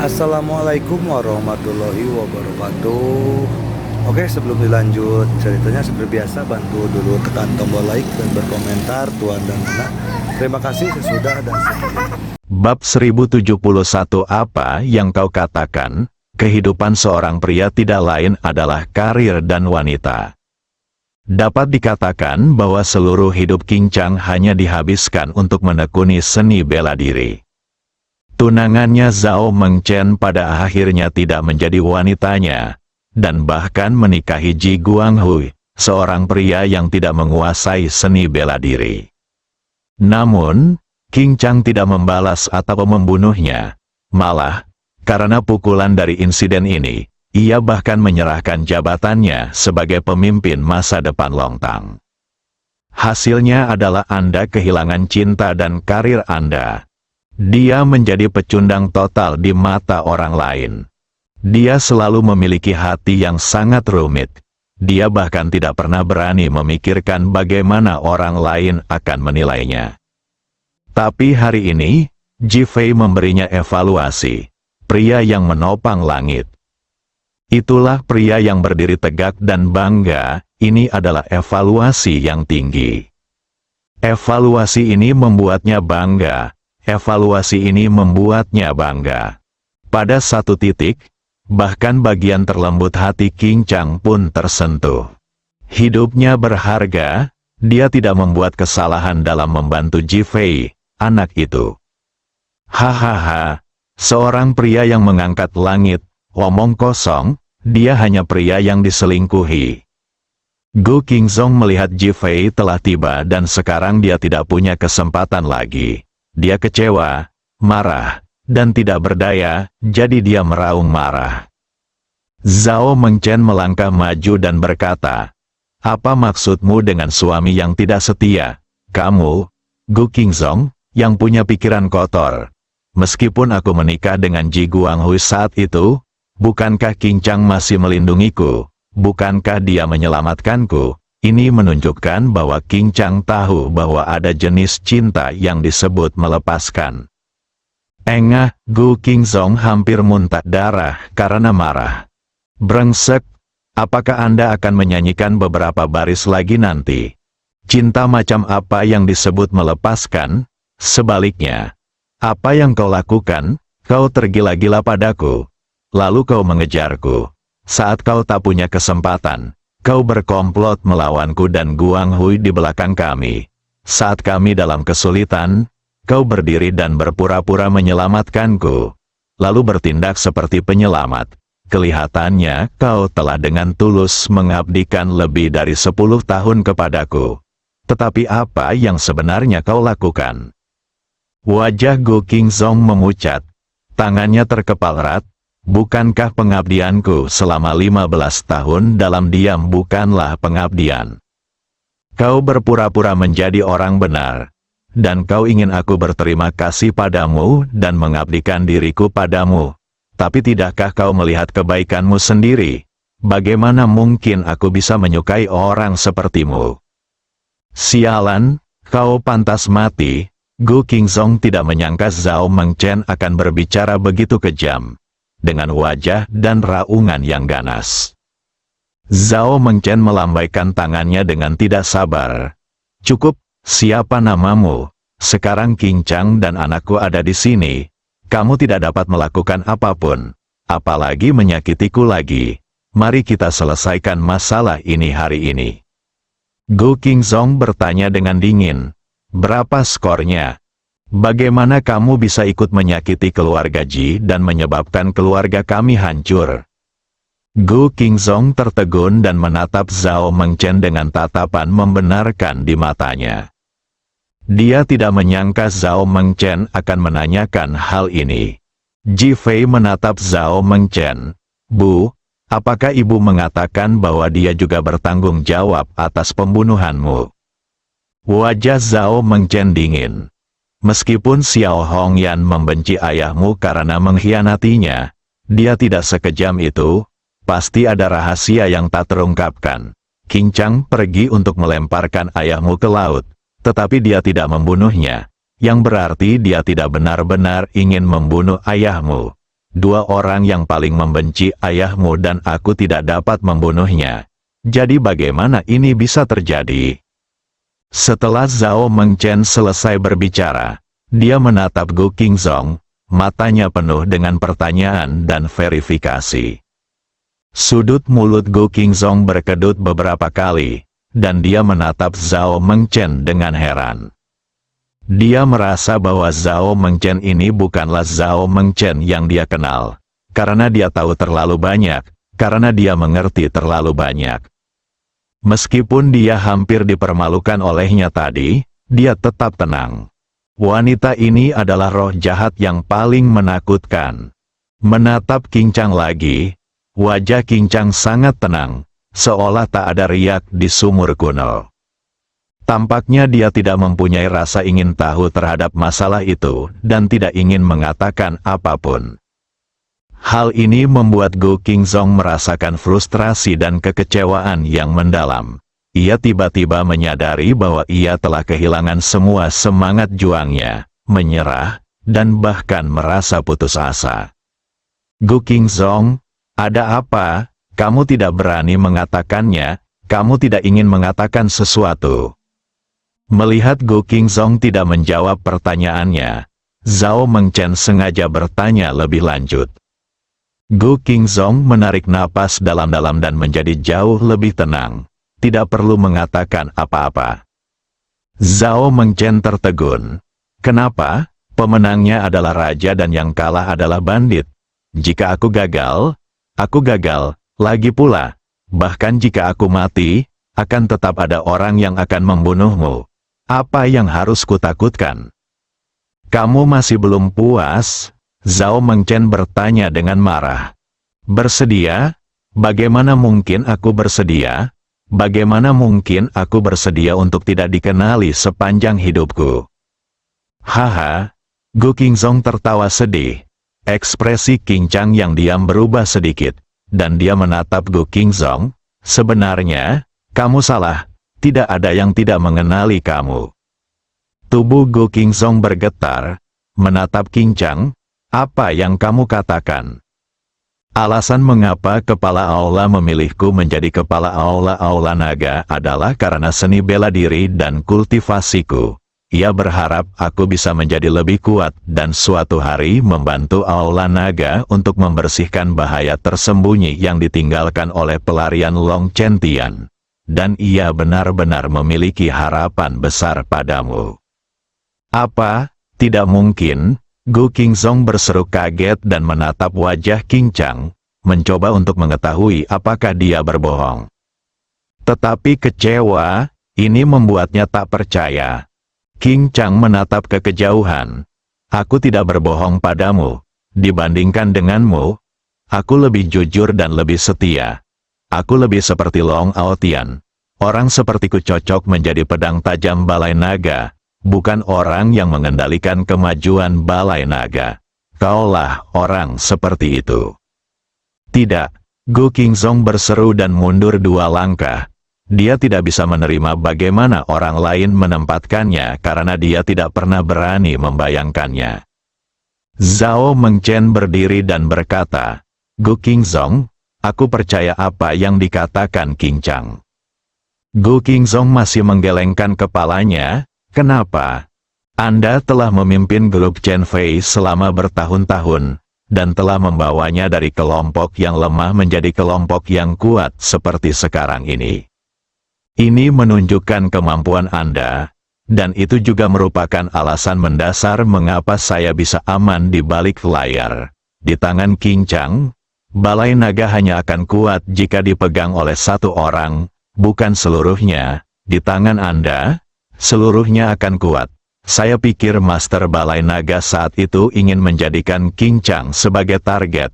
Assalamualaikum warahmatullahi wabarakatuh. Oke, sebelum dilanjut ceritanya seperti biasa bantu dulu tekan tombol like dan berkomentar Tuan dan Nana. Terima kasih sesudah dan sebelum. Bab 1071. Apa yang kau katakan, kehidupan seorang pria tidak lain adalah karir dan wanita. Dapat dikatakan bahwa seluruh hidup King-Chang hanya dihabiskan untuk menekuni seni bela diri. Tunangannya Zhao Mengchen pada akhirnya tidak menjadi wanitanya, dan bahkan menikahi Ji Guanghui, seorang pria yang tidak menguasai seni bela diri. Namun, King-Chang tidak membalas atau membunuhnya. Malah, karena pukulan dari insiden ini, ia bahkan menyerahkan jabatannya sebagai pemimpin masa depan Longtang. Hasilnya adalah Anda kehilangan cinta dan karir Anda. Dia menjadi pecundang total di mata orang lain. Dia selalu memiliki hati yang sangat rumit. Dia bahkan tidak pernah berani memikirkan bagaimana orang lain akan menilainya. Tapi hari ini, Ji Fei memberinya evaluasi. Pria yang menopang langit. Itulah pria yang berdiri tegak dan bangga. Ini adalah evaluasi yang tinggi. Evaluasi ini membuatnya bangga. Evaluasi ini membuatnya bangga. Pada satu titik, bahkan bagian terlembut hati King-Chang pun tersentuh. Hidupnya berharga, dia tidak membuat kesalahan dalam membantu Ji Fei, anak itu. Hahaha, seorang pria yang mengangkat langit, omong kosong, dia hanya pria yang diselingkuhi. Gu Qingzong melihat Ji Fei telah tiba dan sekarang dia tidak punya kesempatan lagi. Dia kecewa, marah, dan tidak berdaya, jadi dia meraung marah. Zhao Mengchen melangkah maju dan berkata, "Apa maksudmu dengan suami yang tidak setia? Kamu, Gu Qingzong, yang punya pikiran kotor. Meskipun aku menikah dengan Ji Guanghui saat itu, bukankah King-Chang masih melindungiku? Bukankah dia menyelamatkanku?" Ini menunjukkan bahwa King-Chang tahu bahwa ada jenis cinta yang disebut melepaskan. Engah, Gu Qingzong hampir muntah darah karena marah. Brengsek, apakah Anda akan menyanyikan beberapa baris lagi nanti? Cinta macam apa yang disebut melepaskan? Sebaliknya, apa yang kau lakukan? Kau tergila-gila padaku. Lalu kau mengejarku. Saat kau tak punya kesempatan. Kau berkomplot melawanku dan Guanghui di belakang kami. Saat kami dalam kesulitan, kau berdiri dan berpura-pura menyelamatkanku. Lalu bertindak seperti penyelamat. Kelihatannya kau telah dengan tulus mengabdikan lebih dari 10 tahun kepadaku. Tetapi apa yang sebenarnya kau lakukan? Wajah Gu Qingzong memucat. Tangannya terkepal erat. Bukankah pengabdianku selama 15 tahun dalam diam bukanlah pengabdian? Kau berpura-pura menjadi orang benar, dan kau ingin aku berterima kasih padamu dan mengabdikan diriku padamu. Tapi tidakkah kau melihat kebaikanmu sendiri? Bagaimana mungkin aku bisa menyukai orang sepertimu? Sialan, kau pantas mati. Gu Qingzong tidak menyangka Zhao Mengchen akan berbicara begitu kejam. Dengan wajah dan raungan yang ganas. Zhao Mengchen melambaikan tangannya dengan tidak sabar. "Cukup, siapa namamu? Sekarang King-Chang dan anakku ada di sini. Kamu tidak dapat melakukan apapun, apalagi menyakitiku lagi. Mari kita selesaikan masalah ini hari ini." Gu Qingzong bertanya dengan dingin, "Berapa skornya? Bagaimana kamu bisa ikut menyakiti keluarga Ji dan menyebabkan keluarga kami hancur?" Gu Qingzong tertegun dan menatap Zhao Mengchen dengan tatapan membenarkan di matanya. Dia tidak menyangka Zhao Mengchen akan menanyakan hal ini. Ji Fei menatap Zhao Mengchen. "Bu, apakah ibu mengatakan bahwa dia juga bertanggung jawab atas pembunuhanmu?" Wajah Zhao Mengchen dingin. "Meskipun Xiao Hongyan membenci ayahmu karena mengkhianatinya, dia tidak sekejam itu. Pasti ada rahasia yang tak terungkapkan. King-Chang pergi untuk melemparkan ayahmu ke laut, tetapi dia tidak membunuhnya, yang berarti dia tidak benar-benar ingin membunuh ayahmu. dua orang yang paling membenci ayahmu dan aku tidak dapat membunuhnya. Jadi bagaimana ini bisa terjadi? Setelah Zhao Mengchen selesai berbicara, dia menatap Gu Qingzong, matanya penuh dengan pertanyaan dan verifikasi. Sudut mulut Gu Qingzong berkedut beberapa kali, dan dia menatap Zhao Mengchen dengan heran. Dia merasa bahwa Zhao Mengchen ini bukanlah Zhao Mengchen yang dia kenal, karena dia tahu terlalu banyak, karena dia mengerti terlalu banyak. Meskipun dia hampir dipermalukan olehnya tadi, dia tetap tenang. Wanita ini adalah roh jahat yang paling menakutkan. Menatap Qing Chang lagi, wajah Qing Chang sangat tenang, seolah tak ada riak di sumur kuno. Tampaknya dia tidak mempunyai rasa ingin tahu terhadap masalah itu, dan tidak ingin mengatakan apapun. Hal ini membuat Gu Qingzong merasakan frustrasi dan kekecewaan yang mendalam. Ia tiba-tiba menyadari bahwa ia telah kehilangan semua semangat juangnya, menyerah, dan bahkan merasa putus asa. Gu Qingzong, ada apa? Kamu tidak berani mengatakannya, kamu tidak ingin mengatakan sesuatu. Melihat Gu Qingzong tidak menjawab pertanyaannya, Zhao Mengchen sengaja bertanya lebih lanjut. Gu Qingzong menarik napas dalam-dalam dan menjadi jauh lebih tenang, tidak perlu mengatakan apa-apa. Zhao Mengchen tertegun. Kenapa? Pemenangnya adalah raja dan yang kalah adalah bandit. Jika aku gagal, lagi pula. Bahkan jika aku mati, akan tetap ada orang yang akan membunuhmu. Apa yang harus kutakutkan? Kamu masih belum puas? Zhao Mengchen bertanya dengan marah. Bersedia? Bagaimana mungkin aku bersedia? Bagaimana mungkin aku bersedia untuk tidak dikenali sepanjang hidupku? Haha, Gu Qingzong tertawa sedih. Ekspresi Qing Chang yang diam berubah sedikit, dan dia menatap Gu Qingzong. Sebenarnya, kamu salah. Tidak ada yang tidak mengenali kamu. Tubuh Gu Qingzong bergetar, menatap Qing Chang. Apa yang kamu katakan? Alasan mengapa kepala aula memilihku menjadi kepala aula naga adalah karena seni bela diri dan kultivasiku. Ia berharap aku bisa menjadi lebih kuat dan suatu hari membantu aula naga untuk membersihkan bahaya tersembunyi yang ditinggalkan oleh pelarian Long Chen Tian. Dan ia benar-benar memiliki harapan besar padamu. Apa? Tidak mungkin. Gu Qingzong berseru kaget dan menatap wajah Qing Chang, mencoba untuk mengetahui apakah dia berbohong. Tetapi kecewa, ini membuatnya tak percaya. Qing Chang menatap ke kejauhan. Aku tidak berbohong padamu. Dibandingkan denganmu, aku lebih jujur dan lebih setia. Aku lebih seperti Long Aotian. Orang sepertiku cocok menjadi pedang tajam balai naga, bukan orang yang mengendalikan kemajuan balai naga. Kaulah orang seperti itu. Tidak, Gu Qingzong berseru dan mundur 2 langkah. Dia tidak bisa menerima bagaimana orang lain menempatkannya karena dia tidak pernah berani membayangkannya. Zhao Mengchen berdiri dan berkata, Gu Qingzong, aku percaya apa yang dikatakan Qing Chang. Gu Qingzong masih menggelengkan kepalanya. Kenapa? Anda telah memimpin grup Chen Fei selama bertahun-tahun, dan telah membawanya dari kelompok yang lemah menjadi kelompok yang kuat seperti sekarang ini. Ini menunjukkan kemampuan Anda, dan itu juga merupakan alasan mendasar mengapa saya bisa aman di balik layar. Di tangan Qing Chang, balai naga hanya akan kuat jika dipegang oleh satu orang, bukan seluruhnya. Di tangan Anda, seluruhnya akan kuat. Saya pikir Master Balai Naga saat itu ingin menjadikan Qing Chang sebagai target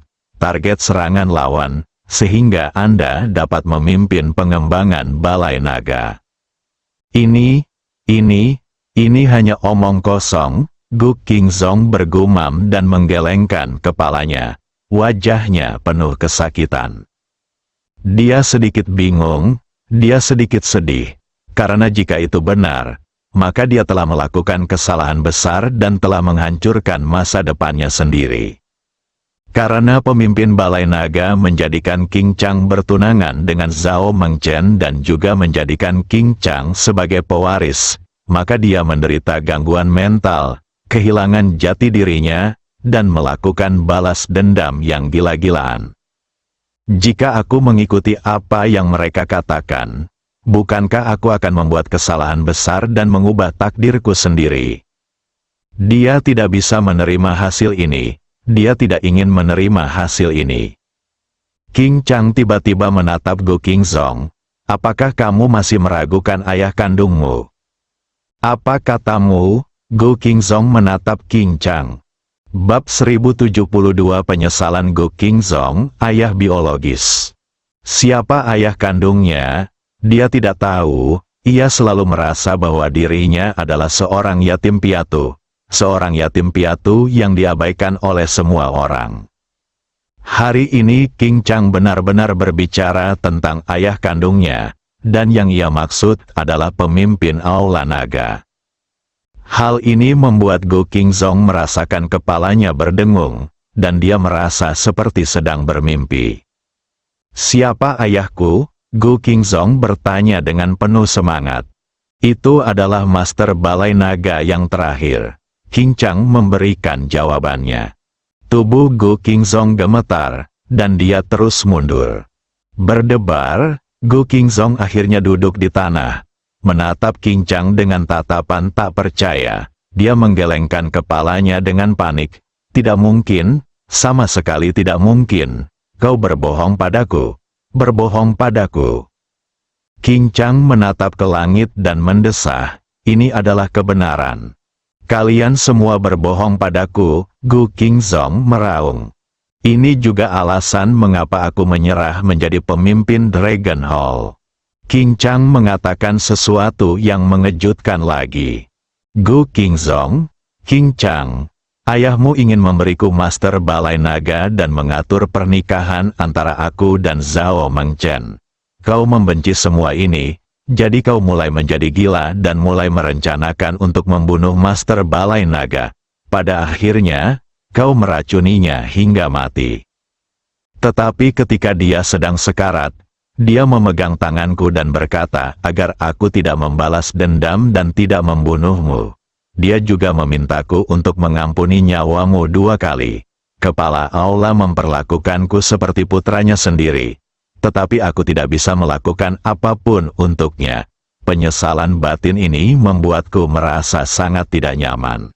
serangan lawan, sehingga Anda dapat memimpin pengembangan Balai Naga. Ini hanya omong kosong. Gu Qingzong bergumam dan menggelengkan kepalanya. Wajahnya penuh kesakitan. Dia sedikit bingung, dia sedikit sedih, karena jika itu benar, maka dia telah melakukan kesalahan besar dan telah menghancurkan masa depannya sendiri. Karena pemimpin Balai Naga menjadikan King Chang bertunangan dengan Zhao Mengchen dan juga menjadikan King Chang sebagai pewaris, maka dia menderita gangguan mental, kehilangan jati dirinya, dan melakukan balas dendam yang gila-gilaan. Jika aku mengikuti apa yang mereka katakan, bukankah aku akan membuat kesalahan besar dan mengubah takdirku sendiri? Dia tidak bisa menerima hasil ini. Dia tidak ingin menerima hasil ini. King Chang tiba-tiba menatap Go Kingzong. Apakah kamu masih meragukan ayah kandungmu? Apa katamu? Go Kingzong menatap King Chang. Bab 1072 Penyesalan Go Kingzong, ayah biologis. Siapa ayah kandungnya? Dia tidak tahu. Ia selalu merasa bahwa dirinya adalah seorang yatim piatu. Seorang yatim piatu yang diabaikan oleh semua orang. Hari ini King Chang benar-benar berbicara tentang ayah kandungnya, dan yang ia maksud adalah pemimpin Aula Naga. Hal ini membuat Go Kingzong merasakan kepalanya berdengung, dan dia merasa seperti sedang bermimpi. Siapa ayahku? Go Kingzong bertanya dengan penuh semangat. Itu adalah Master Balai Naga yang terakhir. King Chang memberikan jawabannya. Tubuh Go Kingzong gemetar, dan dia terus mundur. Berdebar, Go Kingzong akhirnya duduk di tanah, menatap King Chang dengan tatapan tak percaya. Dia menggelengkan kepalanya dengan panik. Tidak mungkin, sama sekali tidak mungkin. Kau berbohong padaku. Berbohong padaku. King Chang menatap ke langit dan mendesah. Ini adalah kebenaran. Kalian semua berbohong padaku, Go Kingzong meraung. Ini juga alasan mengapa aku menyerah menjadi pemimpin Dragon Hall. King Chang mengatakan sesuatu yang mengejutkan lagi. Go Kingzong, King Chang, ayahmu ingin memberiku Master Balai Naga dan mengatur pernikahan antara aku dan Zhao Mengchen. Kau membenci semua ini. Jadi kau mulai menjadi gila dan mulai merencanakan untuk membunuh Master Balai Naga. Pada akhirnya, kau meracuninya hingga mati. Tetapi ketika dia sedang sekarat, dia memegang tanganku dan berkata agar aku tidak membalas dendam dan tidak membunuhmu. Dia juga memintaku untuk mengampuni nyawamu 2 kali. Kepala Aula memperlakukanku seperti putranya sendiri. Tetapi aku tidak bisa melakukan apapun untuknya. Penyesalan batin ini membuatku merasa sangat tidak nyaman.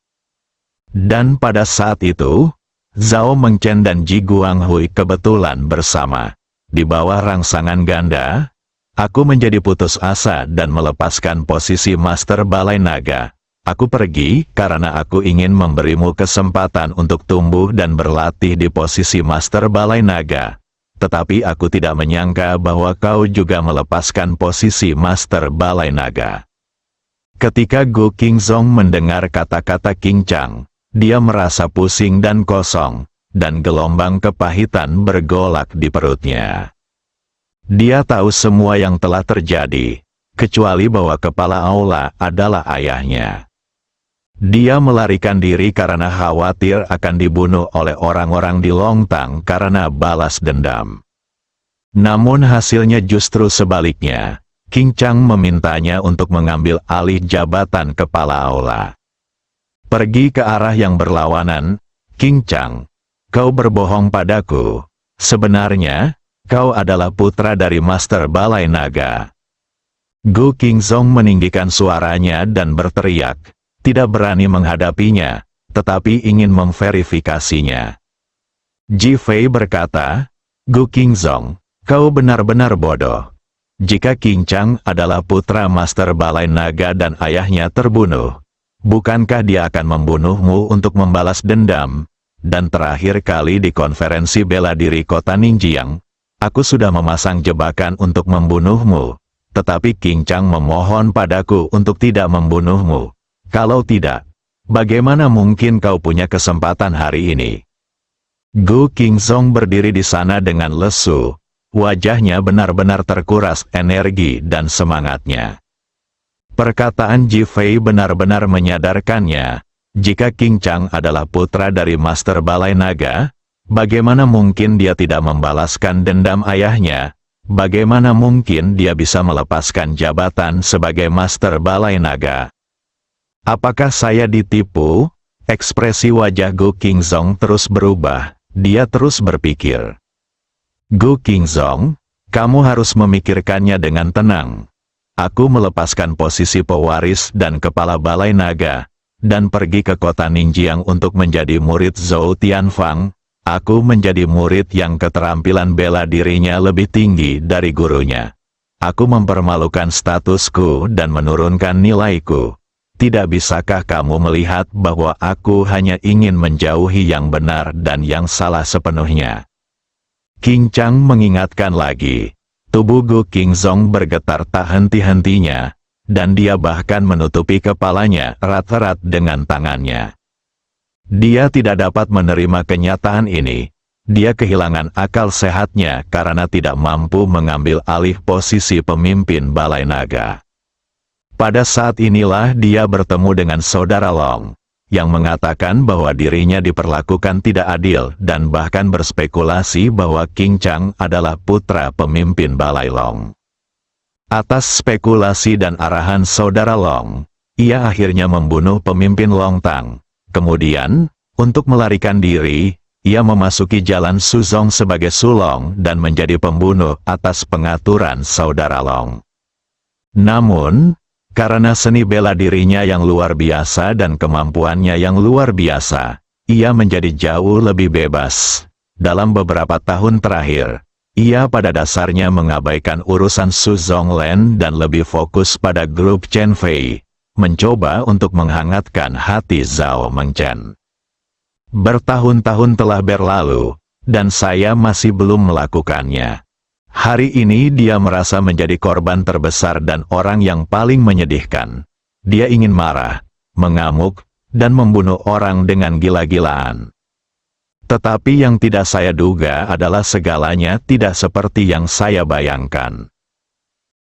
Dan pada saat itu, Zhao Mengchen dan Ji Guanghui kebetulan bersama. Di bawah rangsangan ganda, aku menjadi putus asa dan melepaskan posisi Master Balai Naga. Aku pergi karena aku ingin memberimu kesempatan untuk tumbuh dan berlatih di posisi Master Balai Naga. Tetapi aku tidak menyangka bahwa kau juga melepaskan posisi Master Balai Naga. Ketika Go Kingzong mendengar kata-kata King Chang, dia merasa pusing dan kosong, dan gelombang kepahitan bergolak di perutnya. Dia tahu semua yang telah terjadi, kecuali bahwa kepala Aula adalah ayahnya. Dia melarikan diri karena khawatir akan dibunuh oleh orang-orang di Longtang karena balas dendam. Namun hasilnya justru sebaliknya. King Chang memintanya untuk mengambil alih jabatan kepala Aula. Pergi ke arah yang berlawanan. King Chang, kau berbohong padaku. Sebenarnya, kau adalah putra dari Master Balai Naga. Go Kingzong meninggikan suaranya dan berteriak. Tidak berani menghadapinya, tetapi ingin memverifikasinya. Ji Fei berkata, Go Kingzong, kau benar-benar bodoh. Jika King Chang adalah putra Master Balai Naga dan ayahnya terbunuh, bukankah dia akan membunuhmu untuk membalas dendam? Dan terakhir kali di konferensi bela diri kota Ningjiang, aku sudah memasang jebakan untuk membunuhmu, tetapi King Chang memohon padaku untuk tidak membunuhmu. Kalau tidak, bagaimana mungkin kau punya kesempatan hari ini? Go Kingzong berdiri di sana dengan lesu. Wajahnya benar-benar terkuras energi dan semangatnya. Perkataan Ji Fei benar-benar menyadarkannya, jika King Chang adalah putra dari Master Balai Naga, Bagaimana mungkin dia tidak membalaskan dendam ayahnya? Bagaimana mungkin dia bisa melepaskan jabatan sebagai Master Balai Naga? Apakah saya ditipu? Ekspresi wajah Gu Qingzong terus berubah. Dia terus berpikir. Gu Qingzong, kamu harus memikirkannya dengan tenang. Aku melepaskan posisi pewaris dan kepala Balai Naga, dan pergi ke kota Ningjiang untuk menjadi murid Zhou Tianfang. Aku menjadi murid yang keterampilan bela dirinya lebih tinggi dari gurunya. Aku mempermalukan statusku dan menurunkan nilaiku. Tidak bisakah kamu melihat bahwa aku hanya ingin menjauhi yang benar dan yang salah sepenuhnya? Qing Chang mengingatkan lagi. Tubuh Gu Qingzong bergetar tak henti-hentinya, dan dia bahkan menutupi kepalanya erat-erat dengan tangannya. Dia tidak dapat menerima kenyataan ini. Dia kehilangan akal sehatnya karena tidak mampu mengambil alih posisi pemimpin Balai Naga. Pada saat inilah dia bertemu dengan saudara Long, yang mengatakan bahwa dirinya diperlakukan tidak adil dan bahkan berspekulasi bahwa Qing Chang adalah putra pemimpin Balai Long. Atas spekulasi dan arahan saudara Long, ia akhirnya membunuh pemimpin Long Tang. Kemudian, untuk melarikan diri, ia memasuki jalan Suzong sebagai sulong dan menjadi pembunuh atas pengaturan saudara Long. Namun, karena seni bela dirinya yang luar biasa dan kemampuannya yang luar biasa, ia menjadi jauh lebih bebas. Dalam beberapa tahun terakhir, ia pada dasarnya mengabaikan urusan Suzong Len dan lebih fokus pada grup Chen Fei, mencoba untuk menghangatkan hati Zhao Mengchen. Bertahun-tahun telah berlalu, dan saya masih belum melakukannya. Hari ini dia merasa menjadi korban terbesar dan orang yang paling menyedihkan. Dia ingin marah, mengamuk, dan membunuh orang dengan gila-gilaan. Tetapi yang tidak saya duga adalah segalanya tidak seperti yang saya bayangkan.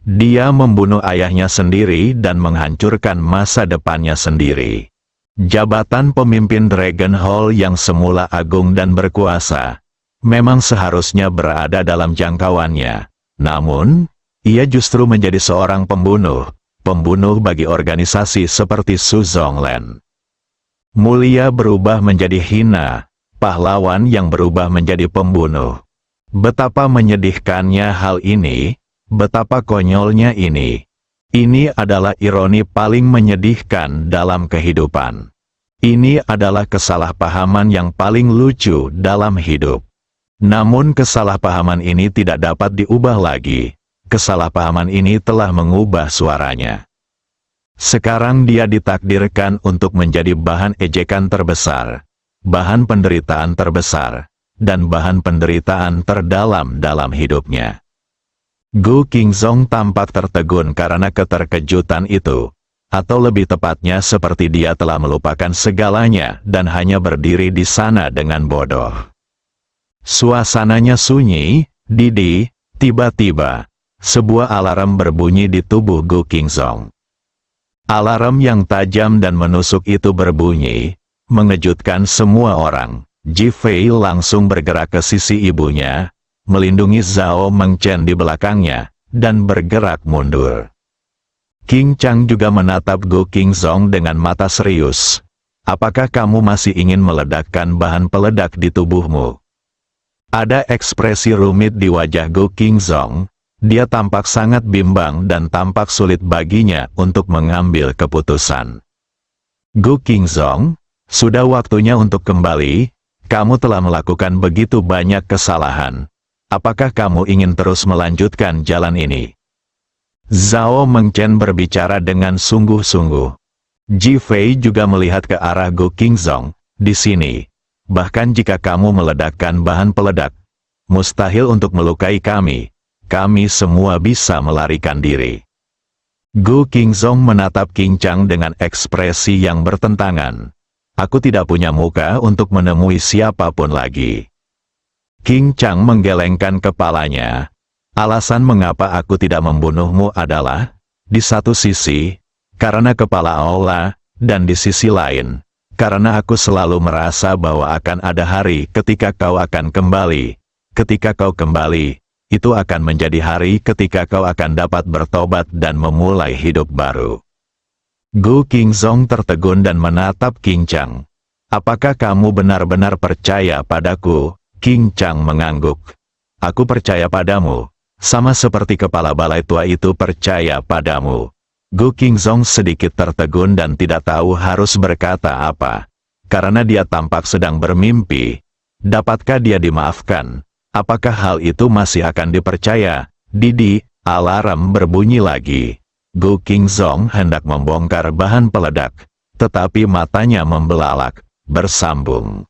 Dia membunuh ayahnya sendiri dan menghancurkan masa depannya sendiri. Jabatan pemimpin Dragon Hall yang semula agung dan berkuasa, memang seharusnya berada dalam jangkauannya. Namun, ia justru menjadi seorang pembunuh bagi organisasi seperti Suzong Len. Mulia berubah menjadi hina, pahlawan yang berubah menjadi pembunuh. Betapa menyedihkannya hal ini. Betapa konyolnya ini. Ini adalah ironi paling menyedihkan dalam kehidupan. Ini adalah kesalahpahaman yang paling lucu dalam hidup. Namun kesalahpahaman ini tidak dapat diubah lagi. Kesalahpahaman ini telah mengubah suaranya. Sekarang dia ditakdirkan untuk menjadi bahan ejekan terbesar, bahan penderitaan terbesar, dan bahan penderitaan terdalam dalam hidupnya. Gu Qingzong tampak tertegun karena keterkejutan itu, atau lebih tepatnya seperti dia telah melupakan segalanya dan hanya berdiri di sana dengan bodoh. Suasananya sunyi, Didi, tiba-tiba, sebuah alarm berbunyi di tubuh Gu Qingzong. Alarm yang tajam dan menusuk itu berbunyi, mengejutkan semua orang. Ji Fei langsung bergerak ke sisi ibunya, melindungi Zhao Mengchen di belakangnya, dan bergerak mundur. Qing Chang juga menatap Gu Qingzong dengan mata serius. Apakah kamu masih ingin meledakkan bahan peledak di tubuhmu? Ada ekspresi rumit di wajah Gu Qingzong. Dia tampak sangat bimbang dan tampak sulit baginya untuk mengambil keputusan. Gu Qingzong, sudah waktunya untuk kembali. Kamu telah melakukan begitu banyak kesalahan. Apakah kamu ingin terus melanjutkan jalan ini? Zhao Mengchen berbicara dengan sungguh-sungguh. Ji Fei juga melihat ke arah Gu Qingzong. Di sini, bahkan jika kamu meledakkan bahan peledak, mustahil untuk melukai kami. Kami semua bisa melarikan diri. Gu Qingzong menatap Qing Chang dengan ekspresi yang bertentangan. Aku tidak punya muka untuk menemui siapapun lagi. Qing Chang menggelengkan kepalanya. Alasan mengapa aku tidak membunuhmu adalah, di satu sisi, karena kepala Allah, dan di sisi lain, Karena aku selalu merasa bahwa akan ada hari ketika kau akan kembali. Ketika kau kembali, itu akan menjadi hari ketika kau akan dapat bertobat dan memulai hidup baru. Gu Qingzong tertegun dan menatap Qing Chang. Apakah kamu benar-benar percaya padaku? Qing Chang mengangguk. Aku percaya padamu, sama seperti kepala balai tua itu percaya padamu. Gu Qingzong sedikit tertegun dan tidak tahu harus berkata apa. Karena dia tampak sedang bermimpi. Dapatkah dia dimaafkan? Apakah hal itu masih akan dipercaya? Didi, alarm berbunyi lagi. Gu Qingzong hendak membongkar bahan peledak, tetapi matanya membelalak, bersambung.